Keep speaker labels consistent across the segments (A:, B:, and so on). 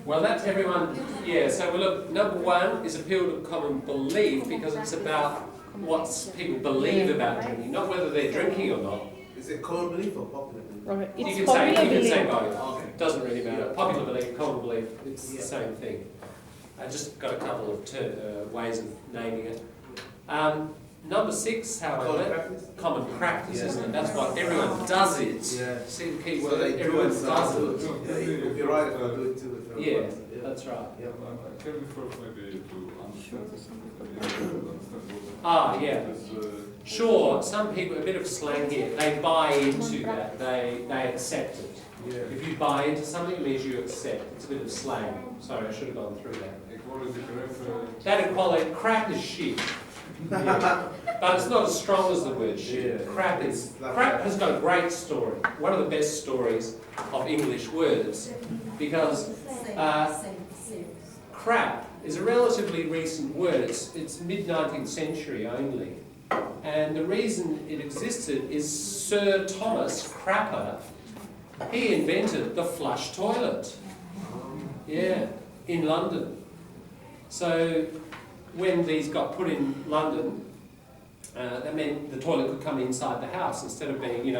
A: Well, that's everyone. Yeah, so well, look, number one is appeal to common belief because it's about what people believe about drinking, not whether they're drinking or not.
B: Is it common belief or popular belief?
C: Okay.
A: You
C: It's
A: can
C: popular
A: say
C: belief.
A: both.
B: Okay.
A: Doesn't really matter. Popular belief, common belief, it's the same thing. I just got a couple of ways of naming it. Number six, however, common practice, isn't it? That's what everyone does it.
B: Yeah.
A: See the key
B: So
A: word,
B: they
A: everyone
B: do it,
A: does
B: so
A: it.
B: yeah, if you're right, if I do it too. If I'm
A: Yeah,
B: right.
A: that's right.
B: Yeah.
D: Can we first maybe to understand
A: Ah, yeah.
D: this,
A: Sure, some people, a bit of slang here, they buy into that, they accept it.
B: Yeah.
A: If you buy into something, it means you accept. It's a bit of slang. Sorry, I should have gone through that.
D: equality, correct?
A: That equality, crap is shit. Yeah. But it's not as strong as the word shit.
B: Yeah.
A: Crap has got a great story. One of the best stories of English words, because crap is a relatively recent word. It's mid-19th century only. And the reason it existed is Sir Thomas Crapper. He invented the flush toilet. Yeah, in London. So when these got put in London, that meant the toilet could come inside the house instead of being,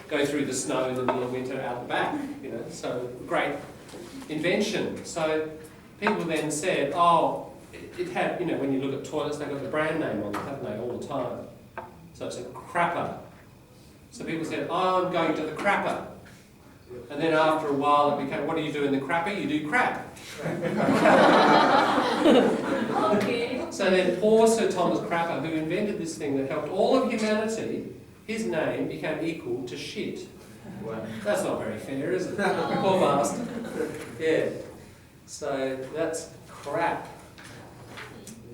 A: go through the snow in the middle of winter out the back, So great invention. So people then said, oh, it had, when you look at toilets, they've got the brand name on them, haven't they, all the time? So it's a crapper. So people said, oh, I'm going to the crapper. And then after a while it became, what do you do in the crapper? You do crap.
C: Okay.
A: So then poor Sir Thomas Crapper, who invented this thing that helped all of humanity, his name became equal to shit.
B: Wow.
A: That's not very fair, is it? Poor bastard. Yeah. So that's crap.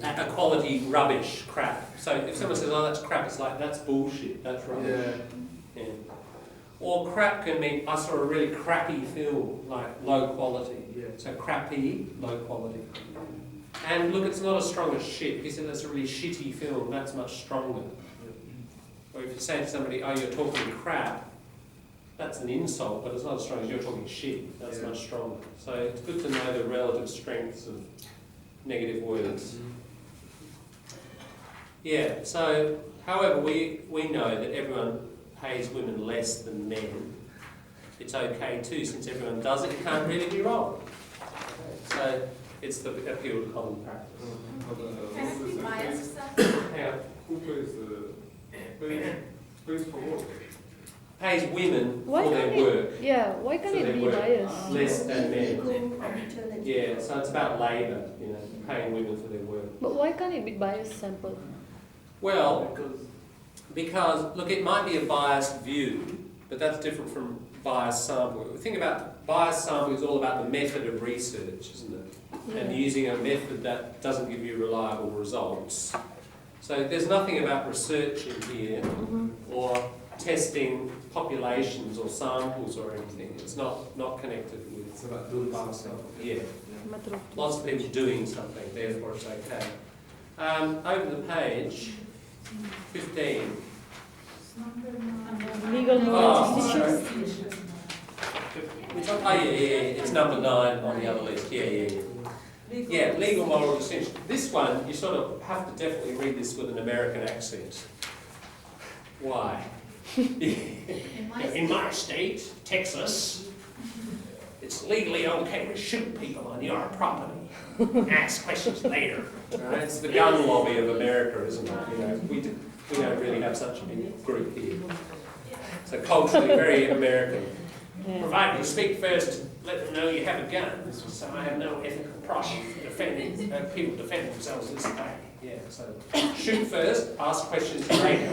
A: Equality rubbish, crap. So if someone says, oh, that's crap, it's like, that's bullshit, that's rubbish.
B: Yeah.
A: Yeah. Or crap can mean, I saw a really crappy film, like low quality.
B: Yeah.
A: So crappy, low quality. And look, it's not as strong as shit. If you say that's a really shitty film, that's much stronger. Or if you say to somebody, oh, you're talking crap, that's an insult, but it's not as strong as you're talking shit. That's much stronger. So it's good to know the relative strengths of negative words. Yeah, so, however, we know that everyone pays women less than men. It's okay too, since everyone does it, it can't really be wrong. So, it's the appeal to common practice.
E: Can I be biased?
A: Hang on.
D: Who pays for work?
A: Pays women
C: Why
A: for
C: can't
A: their
C: it?
A: work.
C: Yeah, why can't
A: So
C: it
A: they
C: be
A: work
C: biased?
A: less than men. Yeah, so it's about labour, paying women for their work.
C: But why can't it be biased sample?
A: Well, because, look, it might be a biased view, but that's different from biased sample. The thing about biased sample is all about the method of research, isn't it? And using a method that doesn't give you reliable results. So there's nothing about research in here, or testing populations or samples or anything. It's not connected with.
B: It's about doing biased sample.
A: Yeah. Lots of people doing something, therefore it's okay. Over the page, 15.
C: Legal moral institutions.
A: Oh yeah, it's number 9 on the other list. Yeah. Yeah, legal moral distinction. This one, you sort of have to definitely read this with an American accent. Why? In my state, Texas, it's legally okay to shoot people on your property. Ask questions later. Right? It's the gun lobby of America, isn't it? We don't really have such a big group here. So culturally very American. Provided you speak first, let them know you have a gun. So I have no ethical problem defending people defend themselves this way. Yeah, so shoot first, ask questions later.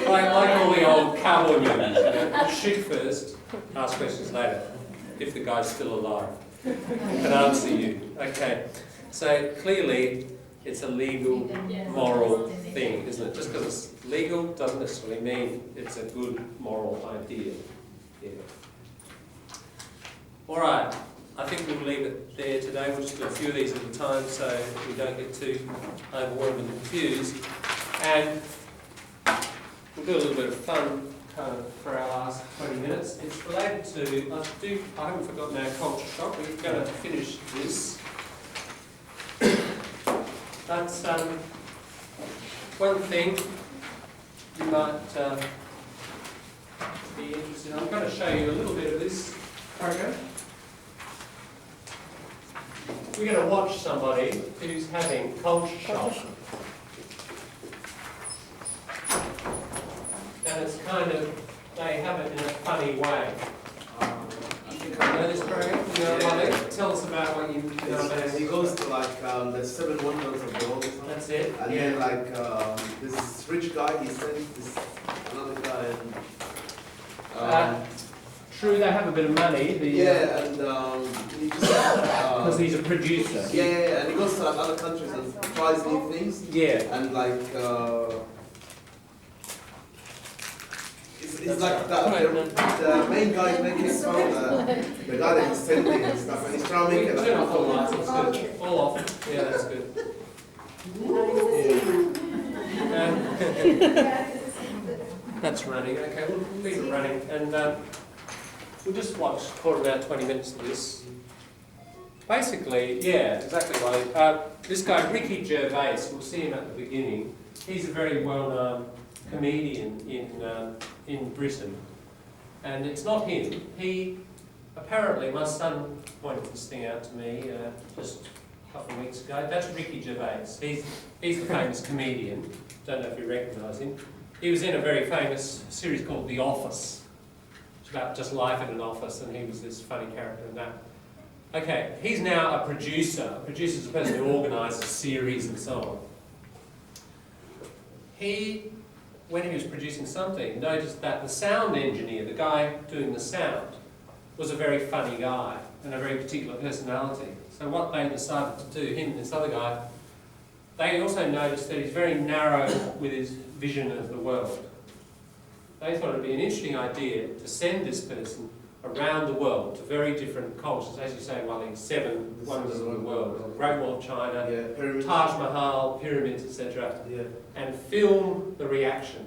A: like all the old cowboy movies. Shoot first, ask questions later. If the guy's still alive, can answer you. Okay, so clearly it's a legal, moral thing, isn't it? Just because it's legal doesn't necessarily mean it's a good moral idea. Yeah. All right, I think we'll leave it there today. We'll just do a few of these at a time so we don't get too overwhelmed and confused. And we'll do a little bit of fun kind of for our last 20 minutes. It's related to, I haven't forgotten our culture shock. We're going to finish this. That's one thing you might be interested in. I'm going to show you a little bit of this program. We're going to watch somebody who's having culture shock. And it's kind of, they have it in a funny way. You know this program? You know about it? Tell us about what you know about it.
B: He goes to like the 7 wonders of the world or something.
A: That's it?
B: And then like this rich guy, he sends this another guy and
A: True, they have a bit of money.
B: yeah, and he just
A: Because he's a producer.
B: yeah, and he goes to like other countries and tries new things.
A: Yeah.
B: And like it's like the main guy is making fun of the guy that he's sending and stuff, and he's trying to make it like
A: Turn off all the lights, that's good. All off. Yeah, that's good. That's running. Okay, we'll leave it running. And we'll just watch about 20 minutes of this. Basically, yeah, exactly right. This guy, Ricky Gervais, we'll see him at the beginning. He's a very well-known comedian in Britain. And it's not him. He, apparently, my son pointed this thing out to me just a couple of weeks ago. That's Ricky Gervais. He's the famous comedian. Don't know if you recognise him. He was in a very famous series called The Office. It's about just life in an office, and he was this funny character in that. Okay, he's now a producer. A producer is a person who organises series and so on. He, when he was producing something, noticed that the sound engineer, the guy doing the sound, was a very funny guy and a very particular personality. So what they decided to do, him and this other guy, they also noticed that he's very narrow with his vision of the world. They thought it would be an interesting idea to send this person around the world to very different cultures, as you say, well, in 7 wonders of the world, Great Wall of China,
B: yeah, pyramids.
A: Taj Mahal, pyramids, etc.,
B: Yeah.
A: and film the reaction.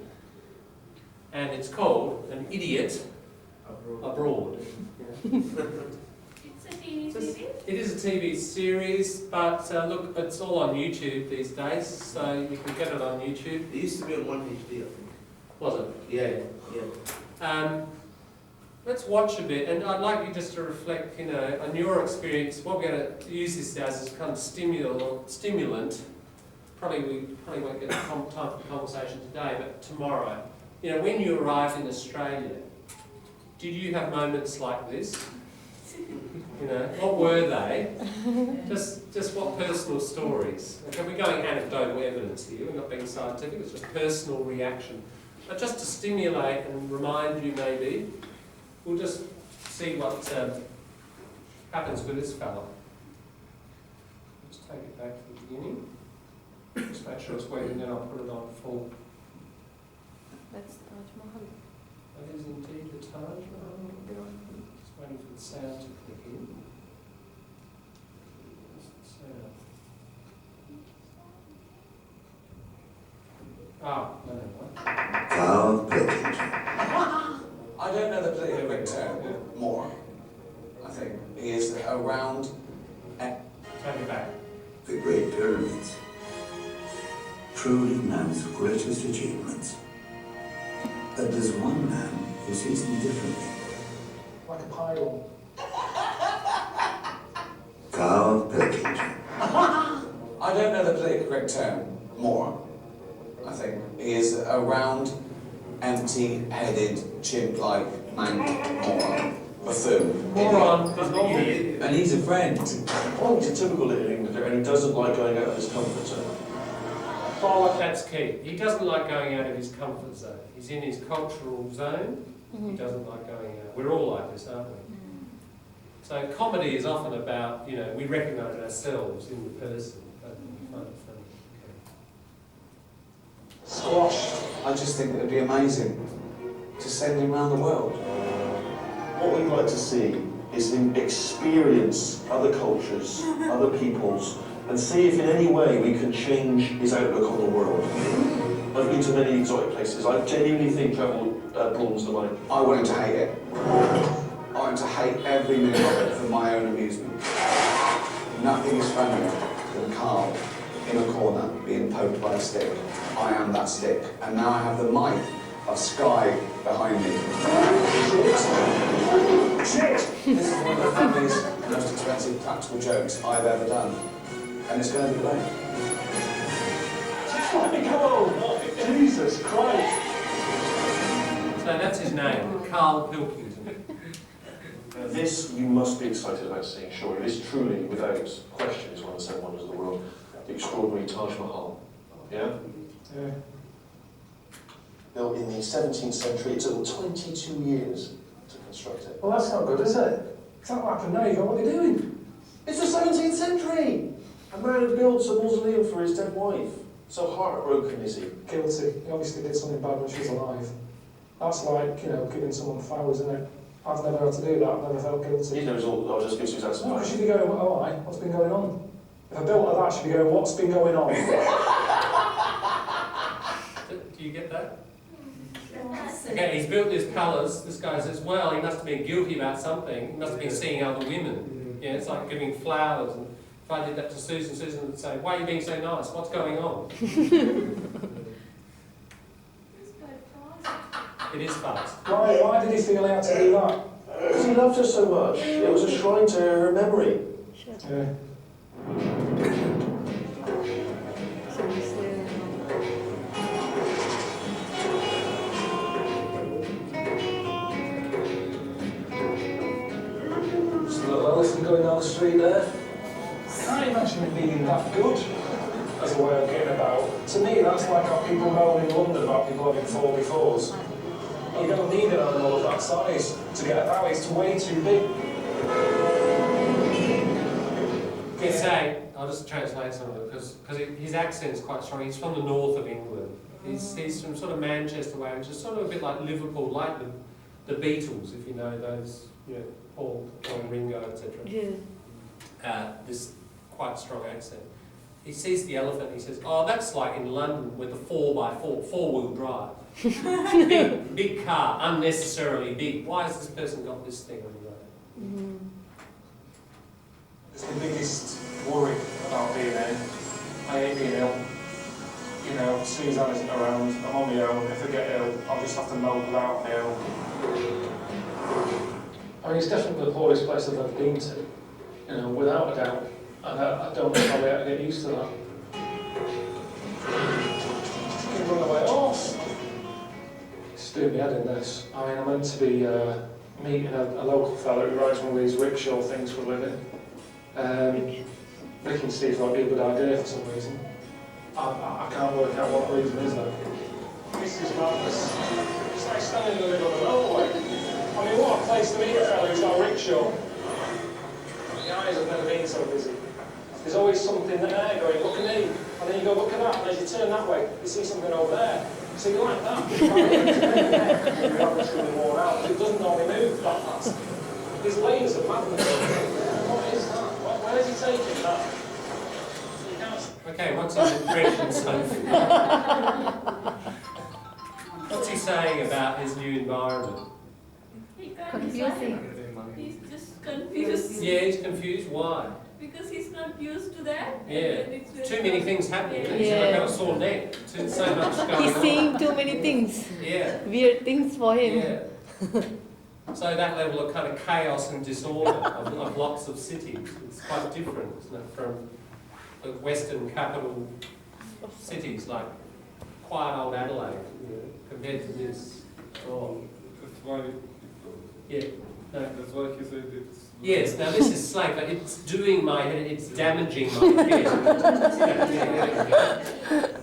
A: And it's called An Idiot Abroad. Yeah.
E: It's a TV series?
A: It is a TV series, but look, it's all on YouTube these days, so you can get it on YouTube.
B: It used to be on 1HD, I think.
A: Was it?
B: Yeah.
A: Let's watch a bit, and I'd like you just to reflect, you know, on your experience. What we're going to use this as is kind of stimulant. We probably won't get time for conversation today, but tomorrow. You know, when you arrived in Australia, did you have moments like this? You know, what were they? Just what personal stories? Okay, we're going anecdotal evidence here. We're not being scientific. It's just personal reaction. But just to stimulate and remind you, maybe. We'll just see what happens with this fella. Just take it back to the beginning. Just make sure it's working, then I'll put it on full.
C: That's Taj Mahal.
A: That is indeed the Taj Mahal. Just waiting for the sound to click in. Where's the sound? Ah, no.
F: Carl Pilkington.
G: I don't know the political term more. I think he is around.
A: Take it back.
F: The Great Pyramids. Truly man's greatest achievements. But there's one man who sees them differently.
G: Like a pile.
F: Carl Pilkington.
G: I don't know the politically correct term more. I think he is a round, empty-headed, chimp-like mank moron. Buffoon.
A: Moron is not idiot.
G: And he's a friend.
H: Well, he's a typical little Englander and he doesn't like going out of his comfort zone.
A: Oh, that's key. He doesn't like going out of his comfort zone. He's in his cultural zone. He doesn't like going out. We're all like this, aren't we? So comedy is often about, you know, we recognise ourselves in the person. But we find it funny.
G: Squash. I just think it would be amazing to send him around the world.
H: What we'd like to see is him experience other cultures, other peoples, and see if in any way we can change his outlook on the world. I've been to many exotic places. I genuinely think travel broadens the mind.
G: I want him to hate it. I want him to hate every minute of it for my own amusement. Nothing is funnier than Carl in a corner being poked by a stick. I am that stick. And now I have the might of Sky behind me. Shit! This is one of the funniest, most expensive practical jokes I've ever done. And it's going to be great.
H: Let me go! Jesus Christ!
A: So that's his name, Carl Pilkington.
H: This you must be excited about seeing, surely. This truly, without question, is one of the seven wonders of the world. The extraordinary Taj Mahal. Yeah?
I: Yeah.
H: Built in the 17th century, it took 22 years to construct it.
I: Well, that's not good, is it? If that happened now, you go, what are you doing?
H: It's the 17th century! A man had built a mausoleum for his dead wife. So heartbroken is he?
I: Guilty. He obviously did something bad when she was alive. That's like, you know, giving someone flowers, isn't it? I've never had to do that. I've never felt guilty.
H: He knows all, I'll just give Suzanne some
I: No,
H: advice.
I: she'd be going, oh, aye, what's been going on? If I built her that, she'd be going, what's been going on?
A: Do you get that? Okay, he's built these palace. This guy says, well, he must have been guilty about something. He must have been seeing other women. Yeah, it's like giving flowers. And if I did that to Susan, Susan would say, why are you being so nice? What's going on? It is fast.
I: Why did he feel he had to do that?
H: Because he loved her so much. It was a shrine to her memory.
I: Yeah. Just a little elephant going down the street there. I can't imagine it being that good as a way of getting about. To me, that's like how people moan in London about people having 4x4s. You don't need an animal of that size to get about. It's way too big.
A: He's saying, I'll just translate some of it, because his accent is quite strong. He's from the north of England. He's from sort of Manchester way, which is sort of a bit like Liverpool, like the Beatles, if you know those, you know, Paul Ringo, etc.
C: Yeah.
A: This quite strong accent. He sees the elephant and he says, oh, that's like in London with the 4x4, four-wheel drive. big car, unnecessarily big. Why has this person got this thing on the road?
I: It's the biggest worry about being ill. I hate being ill. You know, Suzanne isn't around, I'm on my own. If I get ill, I'll just have to mope about my own. I mean, it's definitely the poorest place I've ever been to, you know, without a doubt. And I don't know how I'll get used to that. You run away off. It's doing me head in this. I mean, I'm meant to be meeting a local fella who rides one of these rickshaw things for a living. Ricky and Steve might be a good idea for some reason. I can't work out what reason is though. This is madness. It's like standing in the middle of the roadway. I mean, what a place to meet a fella who's got a rickshaw. The eyes have never been so busy. There's always something there going, look at me. And then you go, look at that. And as you turn that way, you see something over there. So you like that. You're obviously worn out. It doesn't normally move that fast. There's layers of madness. What is that? Where's he taking that?
A: Okay, what's his impression so far? What's he saying about his new environment?
E: He can't
C: Confusing.
E: decide. He's just confused.
A: Yeah, he's confused. Why?
E: Because he's not used to that.
A: Yeah.
E: And it's very
A: Too many things happening.
E: Yeah.
A: He's like got a sore neck. So much going
C: He's
A: on.
C: seeing too many things,
A: Yeah.
C: weird things for him.
A: Yeah. So that level of kind of chaos and disorder of lots of cities, it's quite different, isn't it, from the Western capital cities like quiet old Adelaide, you know, compared to this. Oh,
D: That's why.
A: yeah. No.
D: That's why he said it's.
A: Yes, now this is slang, but it's doing my head, it's damaging my head.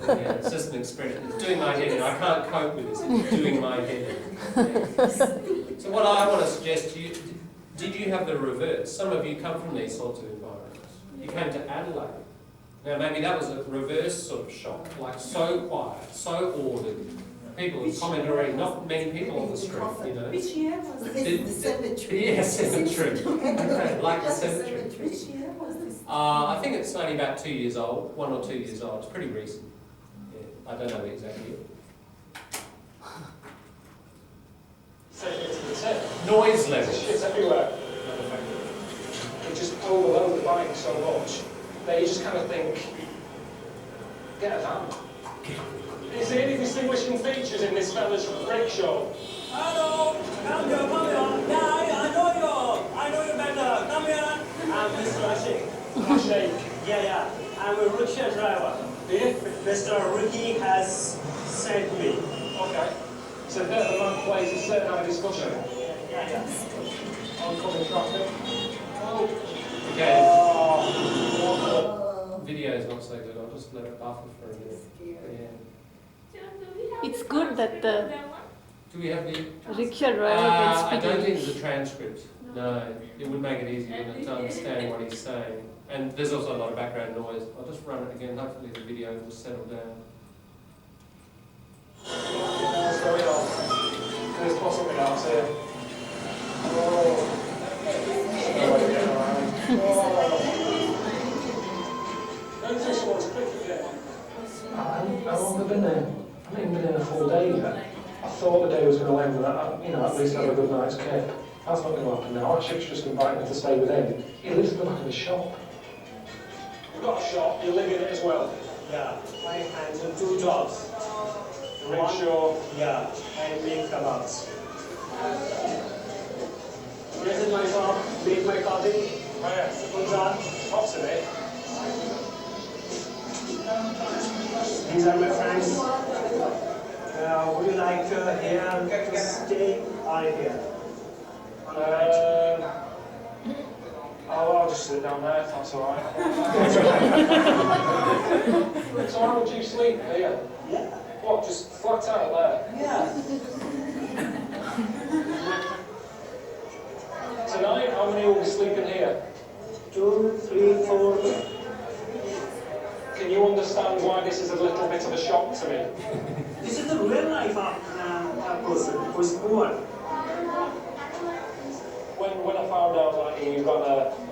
A: Yeah, it's just an expression. It's doing my head in. I can't cope with this. It's doing my head in. So what I want to suggest to you, did you have the reverse? Some of you come from these sorts of environments. You came to Adelaide. Now maybe that was a reverse sort of shock, like so quiet, so ordered. People have commented already, not many people on the street, you know.
J: Which year was this? The cemetery.
A: Yeah, cemetery. Okay, like the cemetery.
J: Which year was this?
A: I think it's only about 2 years old, 1 or 2 years old. It's pretty recent. Yeah, I don't know the exact year. Noise level.
I: Shit everywhere. They just overload the bike so much that you just kind of think, get a van. Is there any distinguishing features in this fella's rickshaw?
K: Hello, come here. Yeah, I know you better. Come here. I'm Mr. Ashik.
I: Ashik.
K: Yeah. I'm a rickshaw driver. Mr. Ricky has sent me.
I: Okay. So the man plays a certain kind of discussion.
K: Yeah.
I: Oncoming traffic.
A: Okay. Video's not so good. I'll just let it buffer for a minute. Yeah.
C: It's good that the
A: Do we have the?
C: rickshaw driver can
A: I
C: speak
A: don't think
C: English.
A: there's a transcript. No, it would make it easier to understand what he's saying. And there's also a lot of background noise. I'll just run it again. Hopefully the video will settle down.
I: What's going on? There's possibly else here. How long have I been there? I haven't even been in a full day yet. I thought the day was going to end with that, at least have a good night's care. That's not going to happen now. Ashik's just invited me to stay with him. He lives at the back of his shop. You've got a shop, you live in it as well.
K: Yeah, I handle 2 jobs.
I: Rickshaw.
K: Yeah, I make kebabs. This is my shop. Make my coffee.
I: Oh yeah,
K: Punjab.
I: what's in it?
K: These are my friends. Would you like here to stay or here?
I: I'll just sit down there if that's alright. So how would you sleep here?
K: Yeah.
I: What, just flat out there?
K: Yeah.
I: Tonight, how many will be sleeping here?
K: 2, 3, 4.
I: Can you understand why this is a little bit of a shock to me?
K: This is the real life of a person who is poor.
I: When I found out that he ran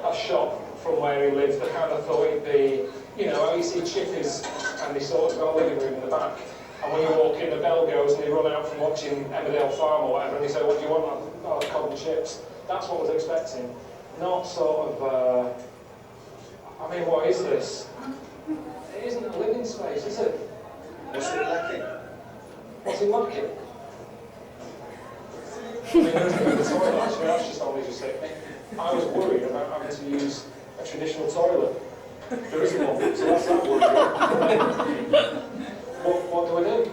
I: a shop from where he lived, I kind of thought it'd be, how you see chippies and they sort of got a living room in the back. And when you walk in, the bell goes and they run out from watching Emmerdale Farm or whatever and they say, what do you want? Oh, cod and chips. That's what I was expecting. Not sort of, what is this? It isn't a living space, is it?
G: What's it lacking?
I: What's it lacking? I mean, there's no toilet, actually, that's just only just hit me. I was worried about having to use a traditional toilet. There isn't one, so that's that worry. What do I do?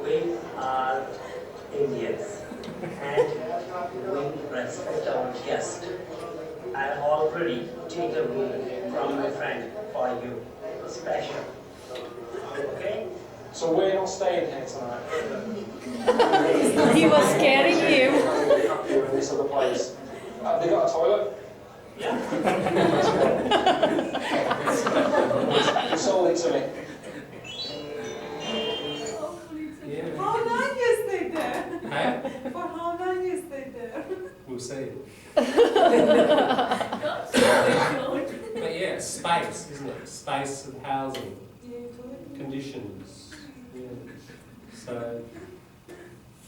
K: We are Indians and we respect our guests. I already take a room from my friend for you, special. Okay?
I: So we're not staying here tonight.
C: He was scaring him.
I: You're in this other place. Have they got a toilet?
K: Yeah.
I: You sold it to me.
J: How long you stay there?
A: Hey?
J: For how long you stay there?
A: We'll see.
E: Don't
A: But yeah, space, isn't it? Space of housing,
J: Yeah,
A: conditions. Yeah. So,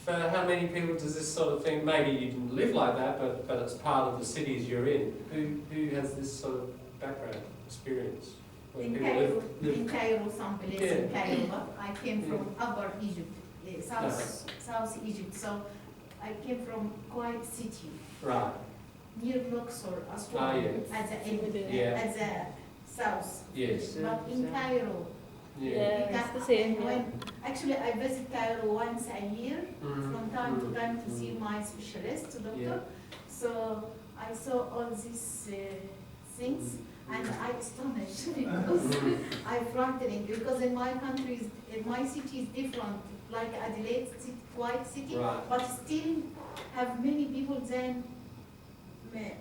A: for how many people does this sort of thing? Maybe you didn't live like that, but it's part of the cities you're in. Who has this sort of background experience? Where
J: In
A: people
J: Cairo,
A: live-
J: in Cairo, some place
A: Yeah.
J: in Cairo. I came from Upper Egypt, South Egypt. So I came from quiet city
A: Right.
J: near Luxor, Aswan,
A: Ah, yeah.
J: at the
A: Yeah.
J: at the south.
A: Yes.
J: But in Cairo,
A: Yeah.
C: Yeah, it's the same. Yeah.
J: actually I visit Cairo once a year.
A: Mhm.
J: From time to
A: Mhm.
J: time to see my specialist, doctor.
A: Yeah.
J: So I saw all these things and I astonished because I frightening because in my country, in my city is different, like Adelaide, quiet city,
A: Right.
J: but still have many people than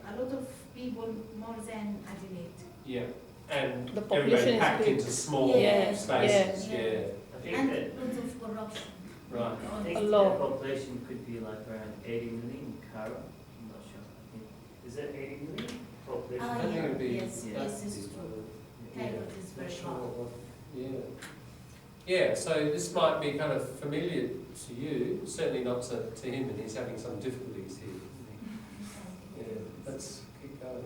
J: a lot of people more than Adelaide.
A: Yeah. And
C: The
A: everybody
C: population is
A: packed
C: big.
A: into small
J: Yeah.
A: spaces.
J: Yeah.
A: Yeah.
K: I think
J: And
K: that
J: lots of corruption.
A: Right.
K: I think
C: A
K: the
C: lot.
K: population could be like around 80 million in Cairo. I'm not sure. I think. Is it 80 million population?
A: I think it would be.
J: Yes,
K: Yeah.
J: yes, it's true.
A: Yeah.
J: Cairo is
A: Not
J: very
A: sure
J: hard.
A: what Yeah. Yeah, so this might be kind of familiar to you, certainly not to him, and he's having some difficulties here. Yeah, let's keep going.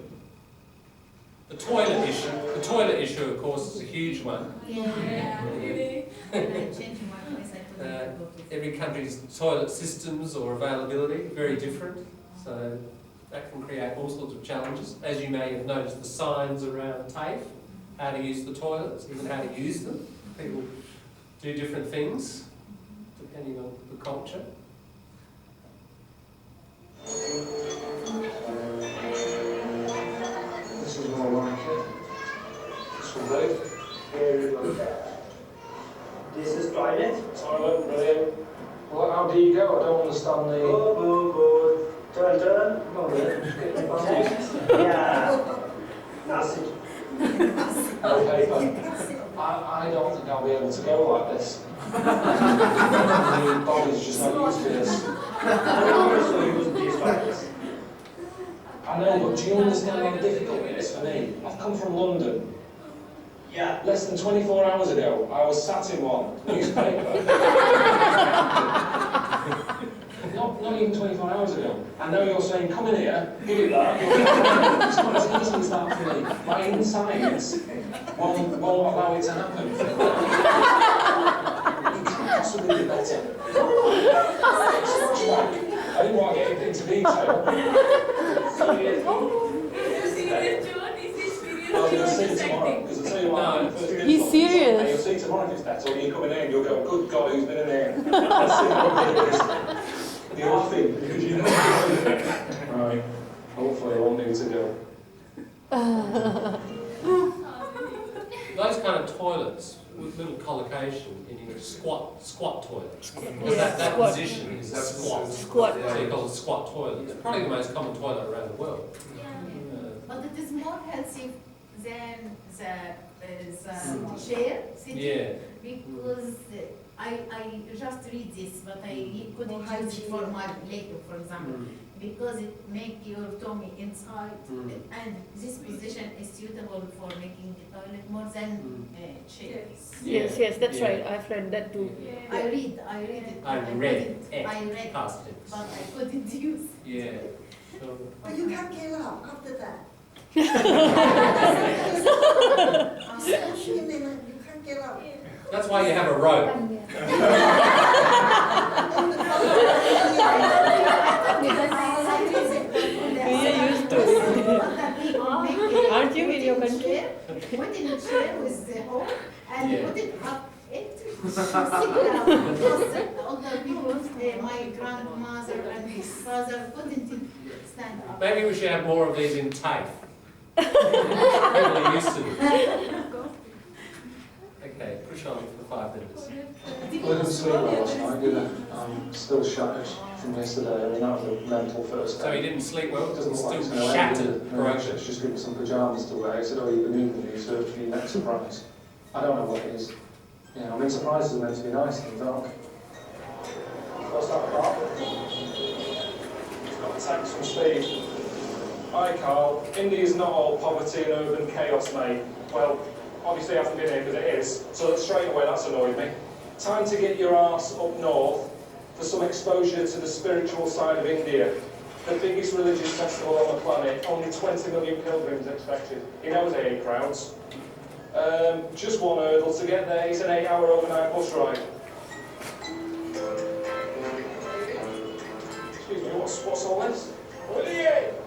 A: The toilet issue, of course, is a huge one.
J: Yeah.
E: Really.
J: Changing my voice, I couldn't go to
A: Every country's toilet systems or availability very different, so that can create all sorts of challenges. As you may have noticed, the signs around TAFE, how to use the toilets, even how to use them. People do different things depending on the culture.
I: This is more like it. This will do.
K: Very good. This is toilet.
I: Toilet, brilliant. Well, how do you go? I don't understand the...
K: Go, go, go. Turn, turn.
I: No, I'm just getting the band.
K: Yeah. Now sit.
I: No paper. I don't think I'll be able to go like this. My body's just not used to this.
K: So use these toilets.
I: I know, but do you understand how difficult it is for me? I've come from London.
K: Yeah.
I: Less than 24 hours ago, I was sat in one newspaper. not even 24 hours ago. And now you're saying, come in here, give it that. It's not as easy as that for me. My insides won't allow it to happen. It can't possibly be better. I didn't want to get into detail.
E: Serious, John? Is this serious?
I: Well, you'll see tomorrow, because I'll tell you what,
A: No,
C: He's serious.
I: and you'll see tomorrow if it's better, or you come in here and you'll go, good God, who's been in there? Let's see what it is. You're laughing, because you know. Right, hopefully I won't need to go.
A: Those kind of toilets with little collocation in English, squat toilet. Because
C: Yeah,
A: that
C: squat.
A: position is a squat.
C: Squat.
A: So you call it a squat toilet. It's probably the most common toilet around the world.
J: But it is more healthy than the chair sitting.
A: Yeah.
J: Because I just read this, but I couldn't use it for my leg, for example, because it makes your tummy inside, and this position is suitable for making the toilet more than chairs.
C: Yes, that's
A: Yeah.
C: right. I've read that too.
J: I read it.
A: I read it.
J: But I couldn't use.
A: Yeah. Sure.
L: But you can't get up after that. Swimming, you can't get up.
A: That's why you have a rope.
C: Aren't you in your country?
J: Put in a chair with the hole and put it up into sit down. Because older people, my grandmother and his father couldn't stand up.
A: Maybe we should have more of these in TAFE. People are used to it. Okay, push on for 5 minutes.
I: I didn't sleep well last night, did I? I'm still shattered from yesterday. I mean, that was a mental first day.
A: So he didn't sleep well?
I: It doesn't look like
A: Still
I: it's
A: shattered.
I: It's just given me some pyjamas to wear. He said, oh, you've been eating these for your next surprise. I don't know what it is. Yeah, I mean, surprises are meant to be nice things, aren't they? What's that about? He's got a text from Steve. Hi, Carl. India's not all poverty and urban chaos, mate. Well, obviously I haven't been here because it is, so straight away that's annoyed me. Time to get your arse up north for some exposure to the spiritual side of India. The biggest religious festival on the planet, only 20 million pilgrims expected. He knows they hate crowds. Just one hurdle to get there is an 8-hour overnight bus ride. Excuse me, what's all this?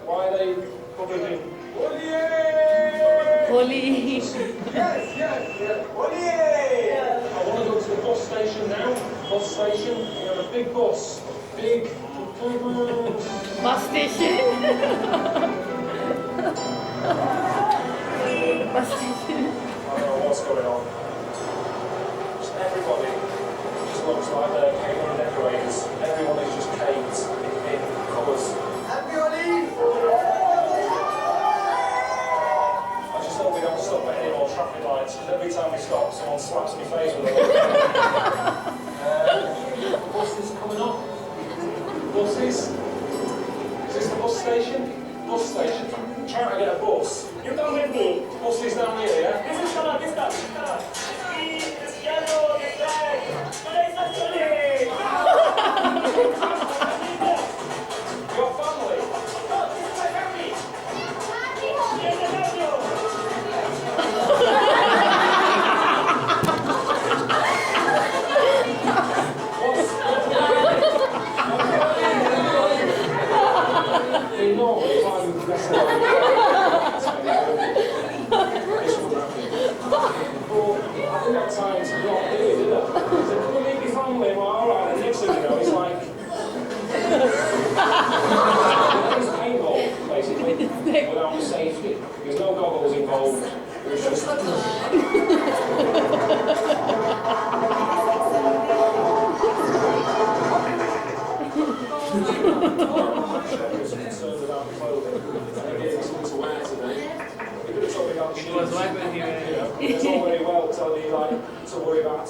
I: Why are they covered in
C: Holy.
I: Yes. I want to go to the bus station now. Bus station. We have a big bus. Big.
C: Bus station. Bus station.
I: I don't know what's going on. Just everybody just looks like they're paper and decorators. Everyone is just caked in colours. I just hope we don't stop at any more traffic lights, because every time we stop, someone slaps my face with a look. Buses coming up. Buses. Is this the bus station? Bus station. I'm trying to get a bus. You come with me. Buses down here, yeah? This is come on, this stuff.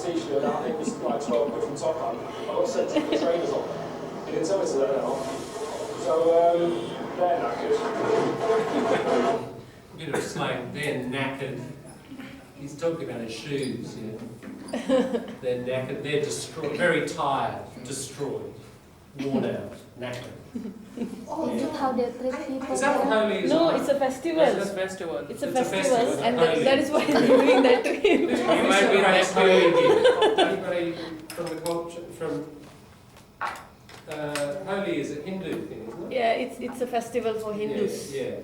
I: t-shirt, I think this is like 12 quid from Top Hat. I got sent to the trainers on. He didn't tell me to that now. So, they're knackered.
A: Bit of slang, they're knackered. He's talking about his shoes, yeah. They're knackered, they're destroyed, very tired, destroyed, worn out, knackered.
C: Is it how they treat people?
A: Is that what Holi is?
C: No,
A: like?
C: it's a festival.
A: It's a festival.
C: It's a
A: It's a
C: festival,
A: festival,
C: and
A: Holi.
C: that is why they're doing that to him.
A: You might be right, Holi. Anybody from the culture, from Holi is a Hindu thing, isn't it?
C: Yeah, it's a festival for Hindus.
A: Yeah, yeah.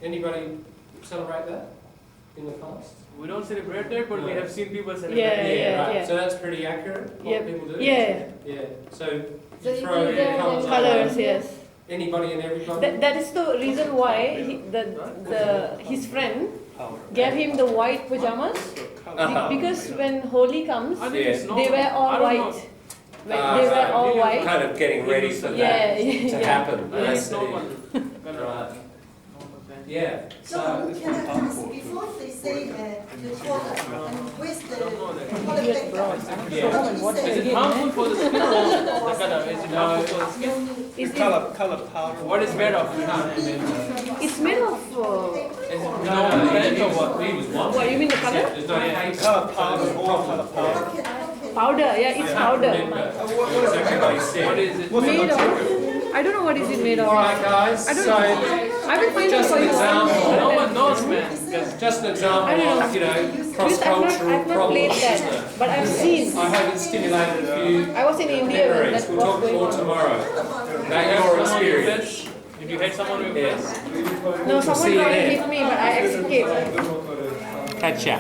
A: Anybody celebrate that in the past?
M: We don't celebrate it, but we have seen people celebrate
C: Yeah,
M: it.
C: yeah,
A: right.
C: yeah.
A: So that's pretty accurate, what
C: Yep.
A: people do?
C: Yeah.
A: Yeah. So
J: So
A: you
J: you
A: throw
J: do
A: the
J: the
A: colours on.
C: Colors, yes.
A: Anybody and everybody?
C: That is the reason why his friend gave him the white pajamas because when Holi comes,
M: I think it's
A: Yeah.
M: normal.
C: they wear all
M: I don't
C: white.
M: know.
C: They wear all white.
A: Kind of getting ready for
C: Yeah,
A: that to
C: yeah.
A: happen.
M: I think
A: I
M: it's
A: see.
M: normal.
A: Right. Yeah.
L: So,
A: So
L: can I ask, before they say the collar, and where's the collar
C: Idiot
L: back?
C: bro.
A: Yeah.
C: What
L: Is
M: Is
C: is
M: it
C: it?
M: harmful for the skin? The color, is it harmful for the skin?
C: Is it?
M: Color powder. What is made of?
C: It's made of.
M: Is it
A: no,
M: paint or what?
A: he was one.
C: What you mean the color?
A: There's no paint.
M: Color powder, all color powder.
L: Okay, okay.
C: Powder. Yeah, it's powder.
A: Exactly what he said.
M: What is it?
C: Made of. I don't know what is it made of.
A: Alright guys,
C: I don't
A: so
C: know. I will find it
A: just
C: for
A: an
C: you.
A: example.
M: No one knows, man.
A: Just an
C: I
A: example
C: don't know.
A: of, you know,
C: Because
A: cross-cultural
C: I've not
A: problems,
C: played
A: isn't
C: that,
A: it?
C: but I've seen.
A: I hope it stimulated a few
C: I was in India when
A: memories.
C: that
A: We'll
C: was
A: talk
C: going
A: more
C: on.
A: tomorrow about your
M: Someone you
A: experience.
M: hit? Did you hit someone with
A: Yes.
C: No, someone
A: See you
C: tried to
A: there.
C: hit me, but I escaped.
A: Catch ya.